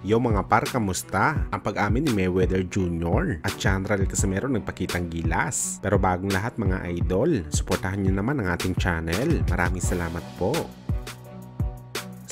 Yo mga par, kamusta? Ang pag-amin ni Mayweather Jr. at Chanral Casimero nagpakitang gilas. Pero bagong lahat mga idol, suportahan nyo naman ang ating channel. Maraming salamat po.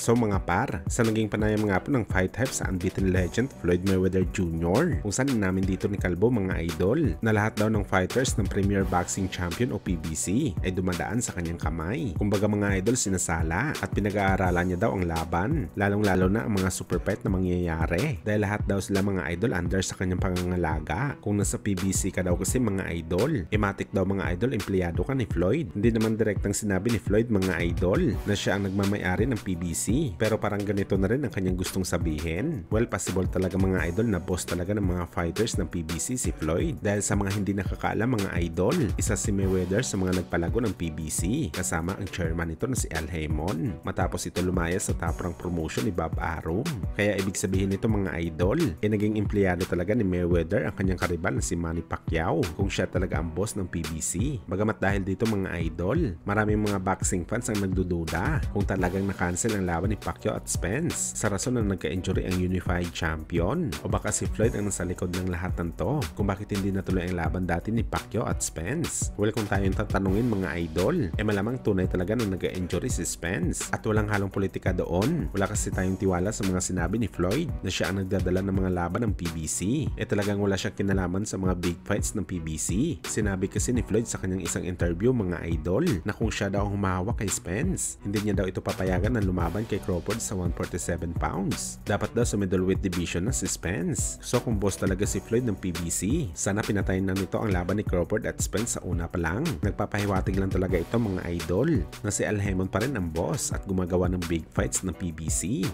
So mga par, sa naging panayam nga po ng fight hype sa unbeaten legend Floyd Mayweather Jr. Kung saan namin dito ni Kalbo mga idol na lahat daw ng fighters ng Premier Boxing Champion o PBC ay dumadaan sa kanyang kamay. Kumbaga mga idol, sinasala at pinag-aaralan niya daw ang laban, lalong-lalo na ang mga super fight na mangyayari dahil lahat daw sila mga idol under sa kanyang pangangalaga. Kung nasa PBC ka daw kasi mga idol, ematik daw mga idol, empleyado ka ni Floyd. Hindi naman direktang sinabi ni Floyd mga idol na siya ang nagmamayari ng PBC. Pero parang ganito na rin ang kanyang gustong sabihin. Well, possible talaga mga idol na boss talaga ng mga fighters ng PBC si Floyd. Dahil sa mga hindi nakakaalam mga idol, isa si Mayweather sa mga nagpalago ng PBC. Kasama ang chairman nito na si Al Haymon. Matapos ito lumaya sa top rank promotion ni Bob Arum. Kaya ibig sabihin nito mga idol, naging empleyado talaga ni Mayweather ang kanyang karibal na si Manny Pacquiao. Kung siya talaga ang boss ng PBC. Bagamat dahil dito mga idol, maraming mga boxing fans ang nagdududa kung talagang na-cancel ang laban ni Pacquiao at Spence sa rason na nagka-injury ang unified champion, o baka si Floyd ang nasa likod ng lahat ng to kung bakit hindi natuloy ang laban dati ni Pacquiao at Spence. Well, kung tayong tatanungin mga idol, malamang tunay talaga na nagka-injury si Spence at walang halong politika doon. Wala kasi tayong tiwala sa mga sinabi ni Floyd na siya ang nagdadala ng mga laban ng PBC. Talagang wala siyang kinalaman sa mga big fights ng PBC. Sinabi kasi ni Floyd sa kanyang isang interview mga idol na kung siya daw ang humahawak kay Spence, hindi niya daw ito papayagan na lumaban kay Crawford sa 147 pounds. Dapat daw sa middleweight division na si Spence. So kung boss talaga si Floyd ng PBC, sana pinatayin na nito ang laban ni Crawford at Spence sa una pa lang. Nagpapahiwatig lang talaga ito mga idol na si Al Haymon pa rin ang boss at gumagawa ng big fights ng PBC.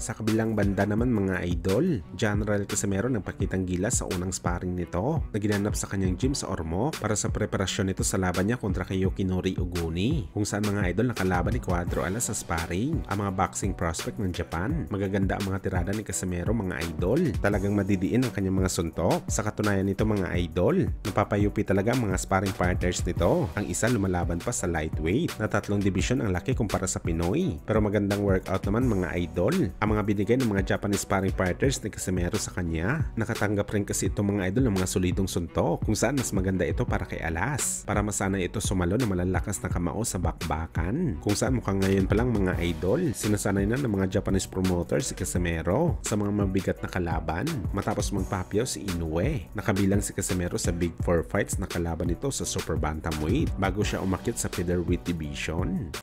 Sa kabilang banda naman mga idol, General Casimero nagpakitang gilas sa unang sparring nito na ginanap sa kanyang gym sa Ormoc para sa preparasyon nito sa laban niya kontra kay Yoshinori Oguni. Kung saan mga idol nakalaban ni Cuadro Alas sa sparring ang mga boxing prospect ng Japan. Magaganda ang mga tirada ni Casimero mga idol. Talagang madidiin ang kanyang mga suntok. Sa katunayan nito mga idol, napapayupi talaga ang mga sparring partners nito. Ang isa lumalaban pa sa lightweight na 3 division ang laki kumpara sa Pinoy. Pero magandang workout naman mga idol. Ang mga binigay ng mga Japanese sparring partners ni Casimero sa kanya. Nakatanggap rin kasi itong mga idol ng mga solidong suntok kung saan mas maganda ito para kay Alas para masanay ito sumalo ng malalakas na kamao sa bakbakan. Kung saan mukhang ngayon pa lang mga idol, sinasanay na ng mga Japanese promoters si Casimero sa mga mabigat na kalaban matapos magpapyaw si Inoue. Nakabilang si Casimero sa Big 4 fights na kalaban nito sa Super Bantamweight bago siya umakyat sa Featherweight Division.